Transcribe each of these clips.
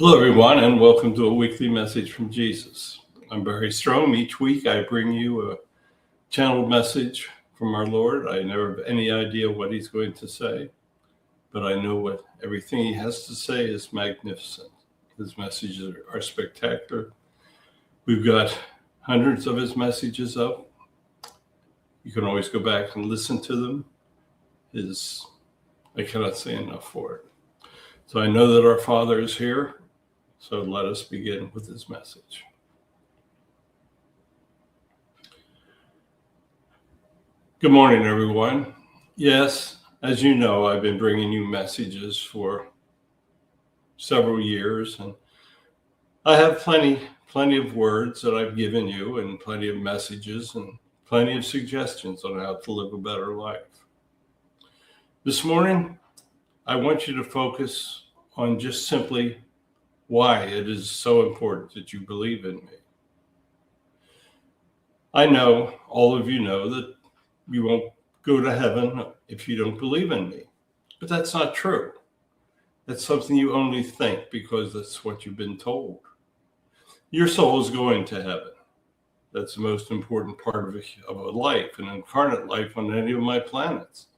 Hello, everyone, and welcome to a weekly message from Jesus. I'm Barry Strom. Each week I bring you a channeled message from our Lord. I never have any idea what he's going to say, but I know what everything he has to say is magnificent. His messages are spectacular. We've got hundreds of his messages up. You can always go back and listen to them. I cannot say enough for it. So I know that our Father is here. So let us begin with his message. Good morning, everyone. Yes, as you know, I've been bringing you messages for several years, and I have plenty of words that I've given you, and plenty of messages, and plenty of suggestions on how to live a better life. This morning, I want you to focus on just simply why it is so important that you believe in me. I know all of you know that you won't go to heaven if you don't believe in me, but that's not true. That's something you only think because that's what you've been told. Your soul is going to heaven. That's the most important part of a life, an incarnate life on any of my planets.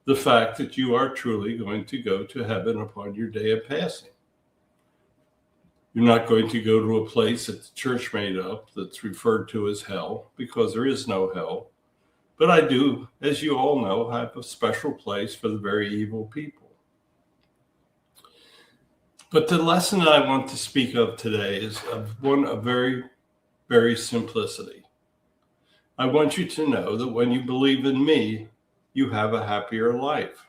The fact that you are truly going to go to heaven upon your day of passing. You're not going to go to a place that the church made up that's referred to as hell, because there is no hell. But I do, as you all know, have a special place for the very evil people. But the lesson that I want to speak of today is one of very, very simplicity. I want you to know that when you believe in me, you have a happier life.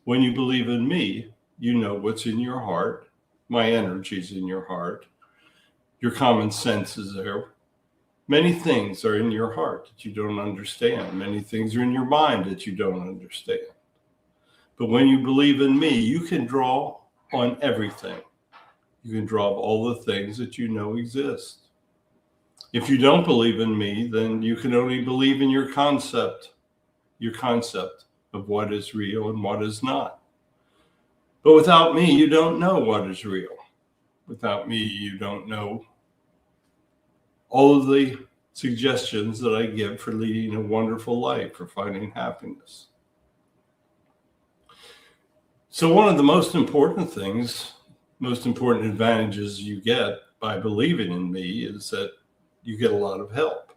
When you believe in me, you know what's in your heart. My energy's in your heart. Your common sense is there. Many things are in your heart that you don't understand. Many things are in your mind that you don't understand. But when you believe in me, you can draw on everything. You can draw all the things that you know exist. If you don't believe in me, then you can only believe in your concept of what is real and what is not. But without me, you don't know what is real. Without me, you don't know all of the suggestions that I give for leading a wonderful life, for finding happiness. So one of the most important advantages you get by believing in me is that you get a lot of help.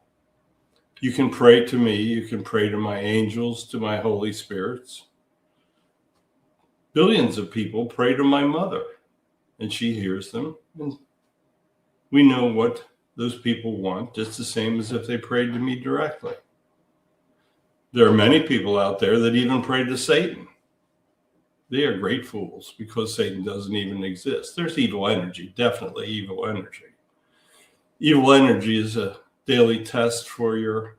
You can pray to me, you can pray to my angels, to my Holy Spirits. Billions of people pray to my mother, and she hears them. And we know what those people want, just the same as if they prayed to me directly. There are many people out there that even pray to Satan. They are great fools because Satan doesn't even exist. There's evil energy, definitely evil energy. Evil energy is a daily test for your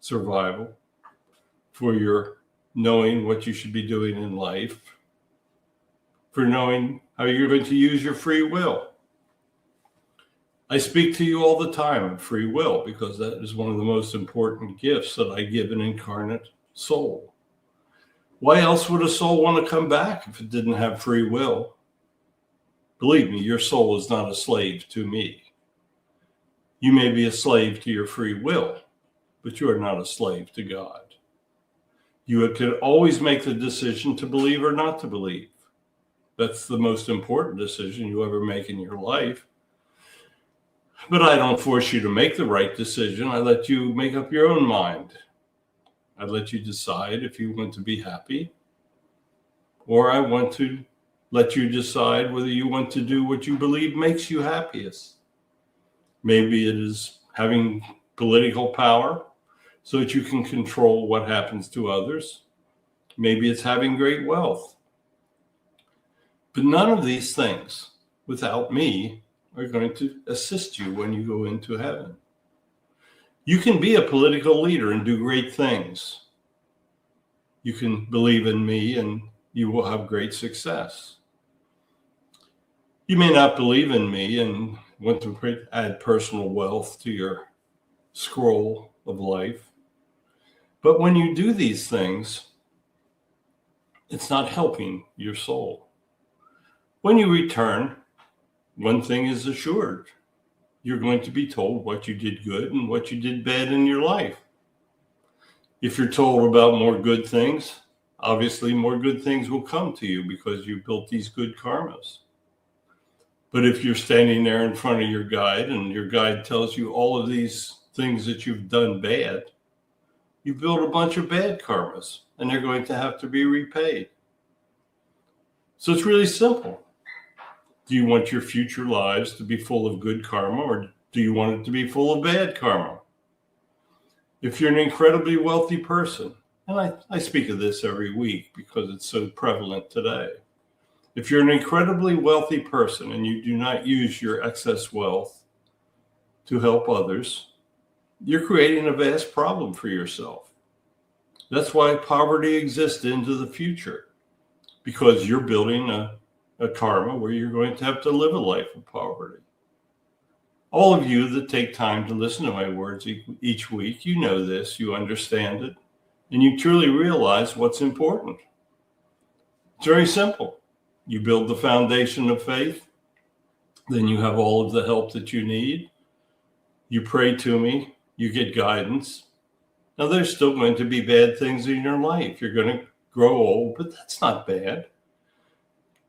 survival, for your knowing what you should be doing in life, for knowing how you're going to use your free will. I speak to you all the time of free will because that is one of the most important gifts that I give an incarnate soul. Why else would a soul want to come back if it didn't have free will? Believe me, your soul is not a slave to me. You may be a slave to your free will, but you are not a slave to God. You can always make the decision to believe or not to believe. That's the most important decision you ever make in your life. But I don't force you to make the right decision. I let you make up your own mind. I let you decide if you want to be happy, or I want to let you decide whether you want to do what you believe makes you happiest. Maybe it is having political power so that you can control what happens to others. Maybe it's having great wealth. But none of these things, without me, are going to assist you when you go into heaven. You can be a political leader and do great things. You can believe in me and you will have great success. You may not believe in me and want to add personal wealth to your scroll of life. But when you do these things, it's not helping your soul. When you return, one thing is assured. You're going to be told what you did good and what you did bad in your life. If you're told about more good things, obviously more good things will come to you because you built these good karmas. But if you're standing there in front of your guide and your guide tells you all of these things that you've done bad, you build a bunch of bad karmas and they're going to have to be repaid. So it's really simple. Do you want your future lives to be full of good karma, or do you want it to be full of bad karma? If you're an incredibly wealthy person, and I speak of this every week because it's so prevalent today. If you're an incredibly wealthy person and you do not use your excess wealth to help others, you're creating a vast problem for yourself. That's why poverty exists into the future, because you're building a karma where you're going to have to live a life of poverty. All of you that take time to listen to my words each week, you know this, you understand it, and you truly realize what's important. It's very simple. You build the foundation of faith, then you have all of the help that you need. You pray to me, you get guidance. Now, there's still going to be bad things in your life. You're going to grow old, but that's not bad.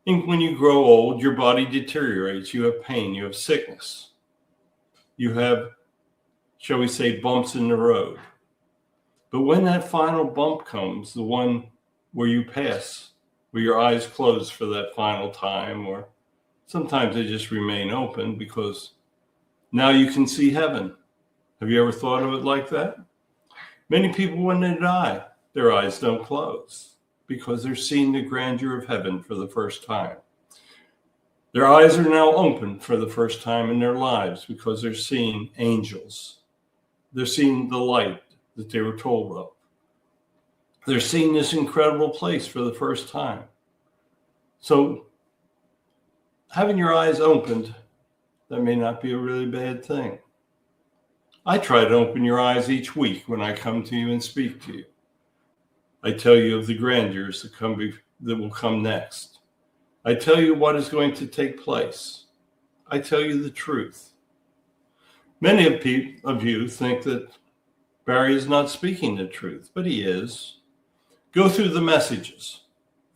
And when you grow old, your body deteriorates. You have pain, you have sickness. You have, shall we say, bumps in the road. But when that final bump comes, the one where you pass, where your eyes close for that final time, or sometimes they just remain open because now you can see heaven. Have you ever thought of it like that? Many people, when they die, their eyes don't close because they're seeing the grandeur of heaven for the first time. Their eyes are now open for the first time in their lives because they're seeing angels. They're seeing the light that they were told of. They're seeing this incredible place for the first time. So having your eyes opened, that may not be a really bad thing. I try to open your eyes each week when I come to you and speak to you. I tell you of the grandeurs that will come next. I tell you what is going to take place. I tell you the truth. Many of you think that Barry is not speaking the truth, but he is. Go through the messages.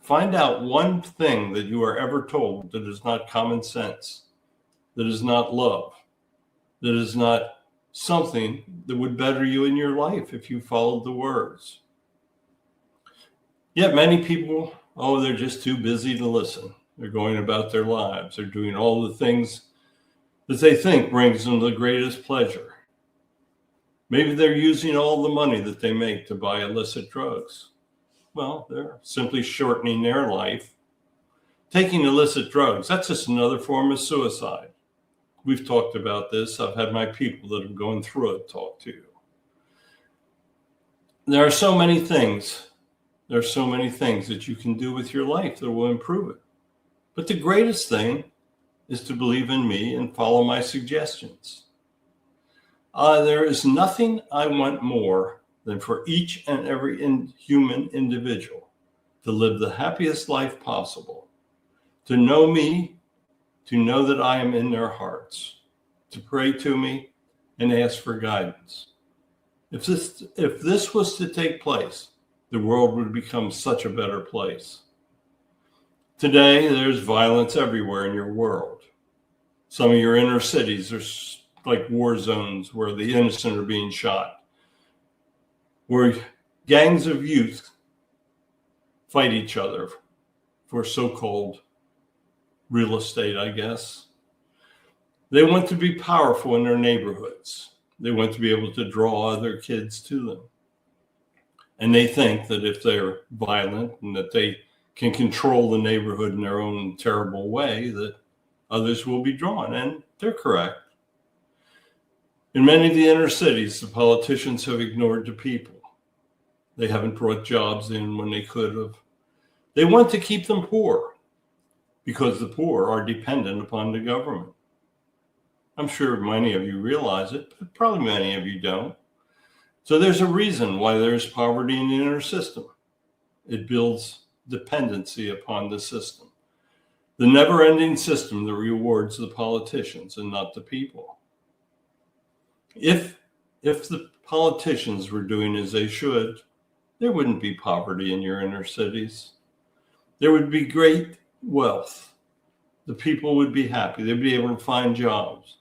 Find out one thing that you are ever told that is not common sense, that is not love, that is not something that would better you in your life if you followed the words. Yet many people, they're just too busy to listen. They're going about their lives. They're doing all the things that they think brings them the greatest pleasure. Maybe they're using all the money that they make to buy illicit drugs. Well, they're simply shortening their life. Taking illicit drugs, that's just another form of suicide. We've talked about this. I've had my people that have gone through it talk to you. There are so many things. There are so many things that you can do with your life that will improve it. But the greatest thing is to believe in me and follow my suggestions. There is nothing I want more than for each and every human individual to live the happiest life possible, to know me, to know that I am in their hearts, to pray to me and ask for guidance. If this was to take place, the world would become such a better place. Today, there's violence everywhere in your world. Some of your inner cities are like war zones where the innocent are being shot, where gangs of youth fight each other for so-called real estate, I guess. They want to be powerful in their neighborhoods. They want to be able to draw other kids to them. And they think that if they're violent and that they can control the neighborhood in their own terrible way, that others will be drawn. And they're correct. In many of the inner cities, the politicians have ignored the people. They haven't brought jobs in when they could have. They want to keep them poor because the poor are dependent upon the government. I'm sure many of you realize it, but probably many of you don't. So there's a reason why there's poverty in the inner system. It builds dependency upon the system. The never-ending system that rewards the politicians and not the people. If the politicians were doing as they should, there wouldn't be poverty in your inner cities. There would be great wealth. The people would be happy. They'd be able to find jobs.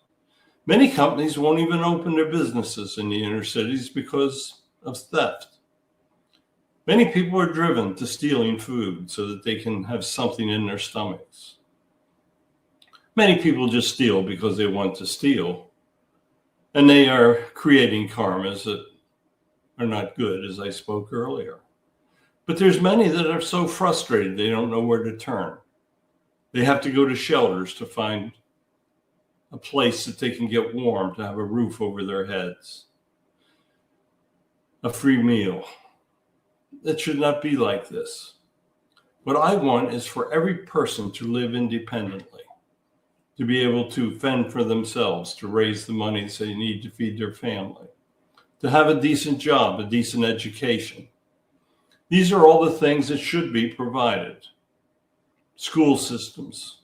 Many companies won't even open their businesses in the inner cities because of theft. Many people are driven to stealing food so that they can have something in their stomachs. Many people just steal because they want to steal, and they are creating karmas that are not good, as I spoke earlier. But there's many that are so frustrated they don't know where to turn. They have to go to shelters to find a place that they can get warm, to have a roof over their heads, a free meal. It should not be like this. What I want is for every person to live independently, to be able to fend for themselves, to raise the money they need to feed their family, to have a decent job, a decent education. These are all the things that should be provided. School systems.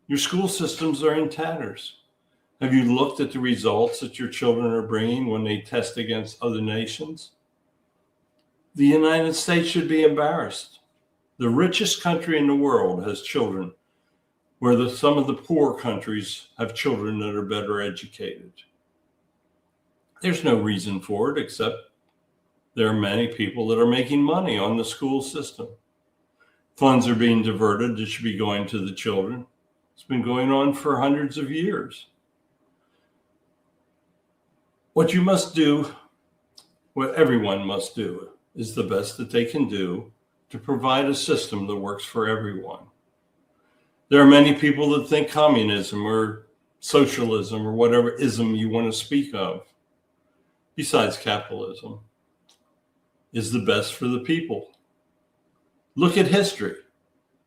Your school systems are in tatters. Have you looked at the results that your children are bringing when they test against other nations? The United States should be embarrassed. The richest country in the world has children, where some of the poor countries have children that are better educated. There's no reason for it, except there are many people that are making money on the school system. Funds are being diverted that should be going to the children. It's been going on for hundreds of years. What you must do, what everyone must do, is the best that they can do to provide a system that works for everyone. There are many people that think communism or socialism or whatever ism you want to speak of, besides capitalism, is the best for the people. Look at history.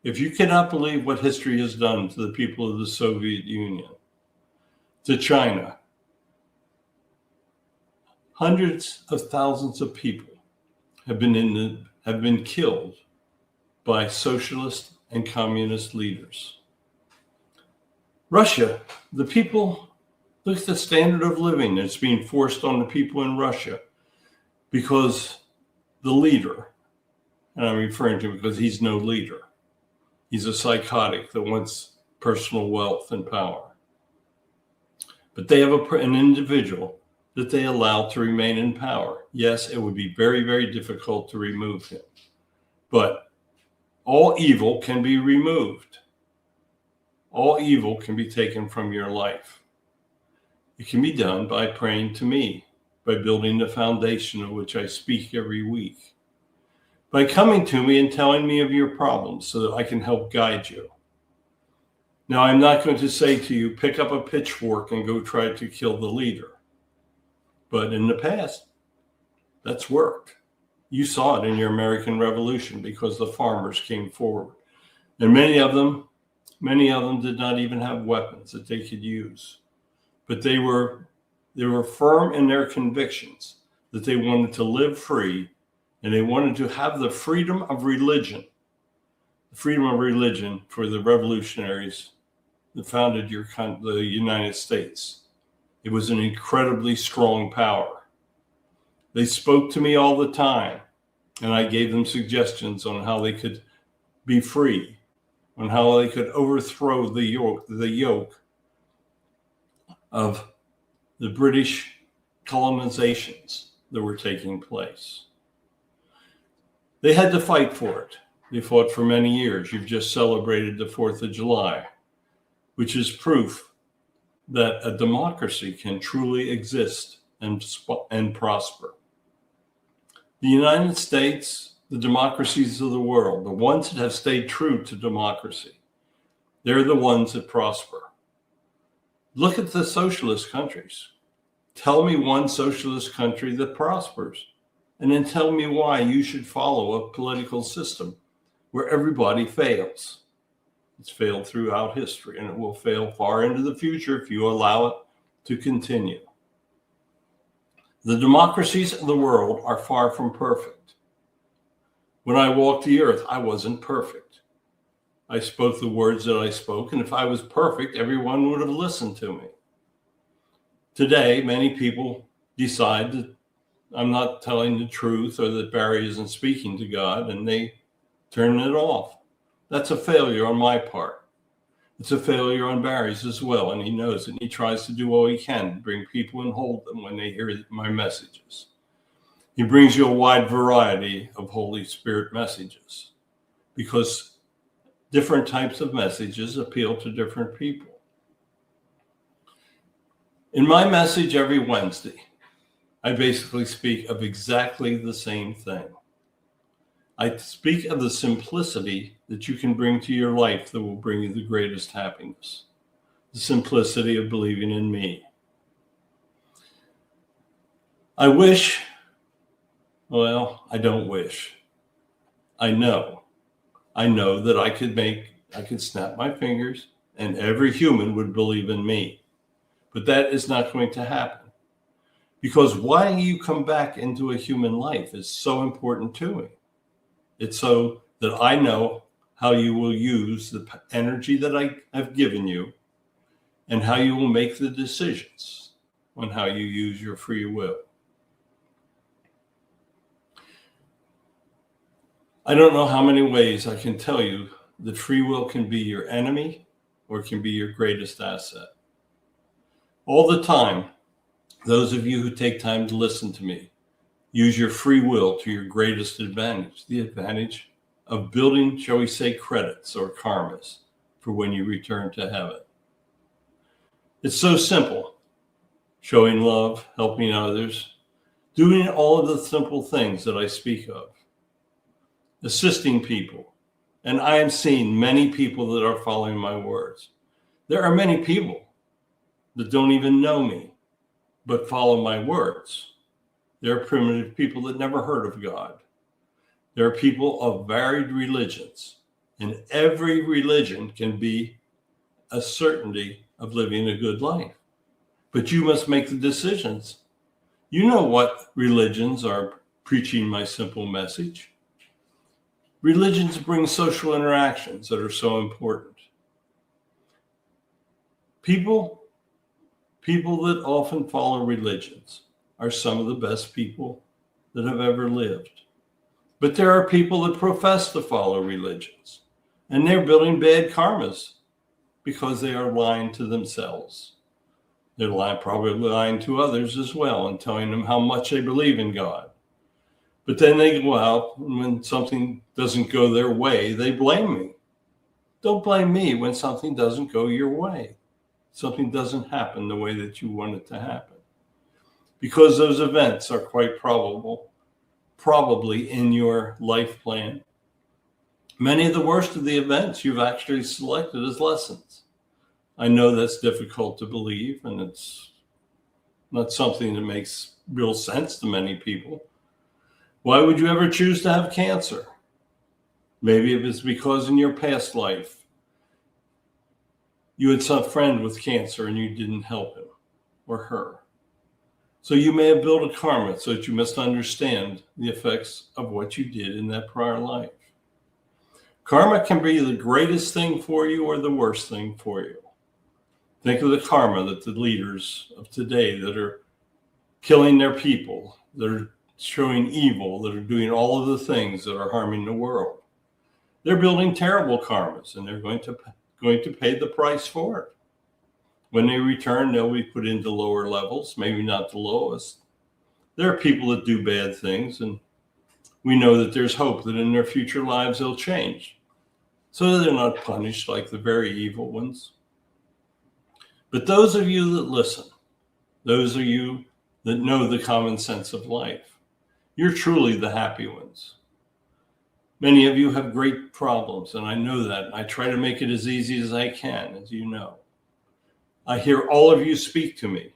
If you cannot believe what history has done to the people of the Soviet Union, to China, hundreds of thousands of people have been killed by socialist and communist leaders. Russia, the people, look at the standard of living that's being forced on the people in Russia because the leader, and I'm referring to him because he's no leader. He's a psychotic that wants personal wealth and power. But they have an individual that they allow to remain in power. Yes, it would be very, very difficult to remove him. But all evil can be removed. All evil can be taken from your life. It can be done by praying to me, by building the foundation of which I speak every week, by coming to me and telling me of your problems so that I can help guide you. Now, I'm not going to say to you, pick up a pitchfork and go try to kill the leader. But in the past, that's worked. You saw it in your American Revolution because the farmers came forward. And many of them did not even have weapons that they could use. But they were firm in their convictions that they wanted to live free and they wanted to have the freedom of religion. The freedom of religion for the revolutionaries that founded the United States. It was an incredibly strong power. They spoke to me all the time, and I gave them suggestions on how they could be free, on how they could overthrow the yoke of the British colonizations that were taking place. They had to fight for it. They fought for many years. You've just celebrated the 4th of July, which is proof that a democracy can truly exist and prosper. The United States, the democracies of the world, the ones that have stayed true to democracy, they're the ones that prosper. Look at the socialist countries. Tell me one socialist country that prospers, and then tell me why you should follow a political system where everybody fails. It's failed throughout history, and it will fail far into the future if you allow it to continue. The democracies of the world are far from perfect. When I walked the earth, I wasn't perfect. I spoke the words that I spoke, and if I was perfect, everyone would have listened to me. Today, many people decide that I'm not telling the truth or that Barry isn't speaking to God, and they turn it off. That's a failure on my part. It's a failure on Barry's as well, and he knows it. And he tries to do all he can to bring people and hold them when they hear my messages. He brings you a wide variety of Holy Spirit messages because different types of messages appeal to different people. In my message every Wednesday, I basically speak of exactly the same thing. I speak of the simplicity that you can bring to your life that will bring you the greatest happiness. The simplicity of believing in me. I wish, well, I don't wish. I know that I could snap my fingers and every human would believe in me. But that is not going to happen. Because why you come back into a human life is so important to me. It's so that I know how you will use the energy that I have given you and how you will make the decisions on how you use your free will. I don't know how many ways I can tell you that free will can be your enemy or it can be your greatest asset. All the time, those of you who take time to listen to me, use your free will to your greatest advantage, the advantage of building, shall we say, credits or karmas for when you return to heaven. It's so simple. Showing love, helping others, doing all of the simple things that I speak of. Assisting people. And I am seeing many people that are following my words. There are many people that don't even know me, but follow my words. There are primitive people that never heard of God. There are people of varied religions, and every religion can be a certainty of living a good life. But you must make the decisions. You know what religions are preaching my simple message. Religions bring social interactions that are so important. People that often follow religions are some of the best people that have ever lived. But there are people that profess to follow religions, and they're building bad karmas because they are lying to themselves. They're probably lying to others as well and telling them how much they believe in God. But then they go out, and when something doesn't go their way, they blame me. Don't blame me when something doesn't go your way. Something doesn't happen the way that you want it to happen. Because those events are quite probably in your life plan. Many of the worst of the events you've actually selected as lessons. I know that's difficult to believe, and it's not something that makes real sense to many people. Why would you ever choose to have cancer? Maybe it was because in your past life, you had some friend with cancer and you didn't help him or her. So you may have built a karma so that you must understand the effects of what you did in that prior life. Karma can be the greatest thing for you or the worst thing for you. Think of the karma that the leaders of today that are killing their people, that are showing evil, that are doing all of the things that are harming the world. They're building terrible karmas, and they're going to pay the price for it. When they return, they'll be put into lower levels, maybe not the lowest. There are people that do bad things, and we know that there's hope that in their future lives they'll change, so they're not punished like the very evil ones. But those of you that listen, those of you that know the common sense of life, you're truly the happy ones. Many of you have great problems, and I know that. I try to make it as easy as I can, as you know. I hear all of you speak to me.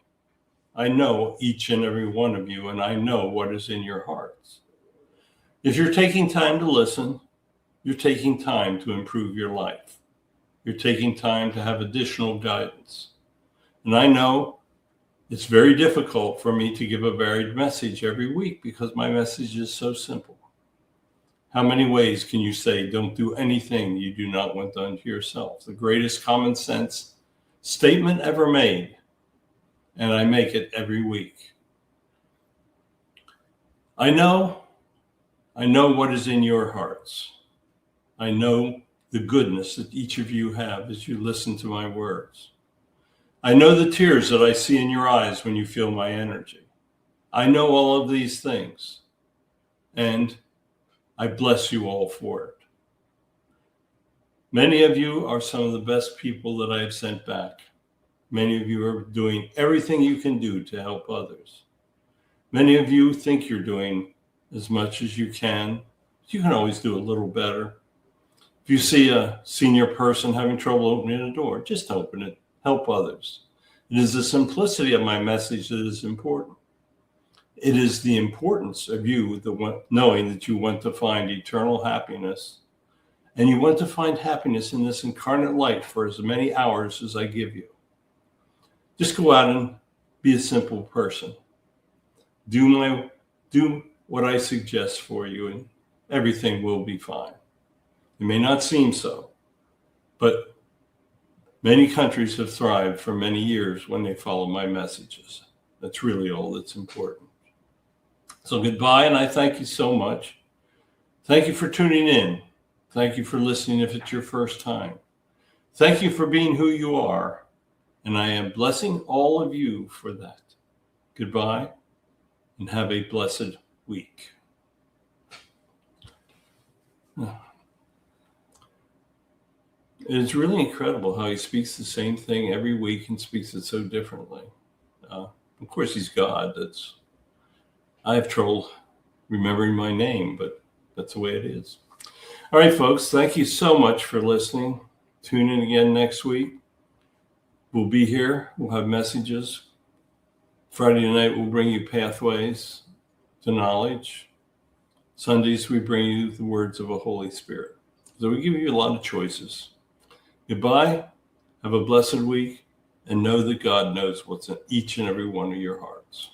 I know each and every one of you, and I know what is in your hearts. If you're taking time to listen, you're taking time to improve your life. You're taking time to have additional guidance. And I know it's very difficult for me to give a varied message every week because my message is so simple. How many ways can you say, don't do anything you do not want done to yourself? The greatest common sense statement ever made, and I make it every week. I know what is in your hearts. I know the goodness that each of you have as you listen to my words. I know the tears that I see in your eyes when you feel my energy. I know all of these things, and I bless you all for it. Many of you are some of the best people that I have sent back. Many of you are doing everything you can do to help others. Many of you think you're doing as much as you can. You can always do a little better. If you see a senior person having trouble opening a door, just open it. Help others. It is the simplicity of my message that is important. It is the importance of you knowing that you want to find eternal happiness, and you want to find happiness in this incarnate light for as many hours as I give you. Just go out and be a simple person. Do what I suggest for you, and everything will be fine. It may not seem so, but many countries have thrived for many years when they follow my messages. That's really all that's important. So goodbye, and I thank you so much. Thank you for tuning in. Thank you for listening if it's your first time. Thank you for being who you are, and I am blessing all of you for that. Goodbye, and have a blessed week. It's really incredible how he speaks the same thing every week and speaks it so differently. Of course, he's God. I have trouble remembering my name, but that's the way it is. All right, folks, thank you so much for listening. Tune in again next week. We'll be here. We'll have messages. Friday night, we'll bring you pathways to knowledge. Sundays, we bring you the words of a Holy Spirit. So we give you a lot of choices. Goodbye. Have a blessed week, and know that God knows what's in each and every one of your hearts.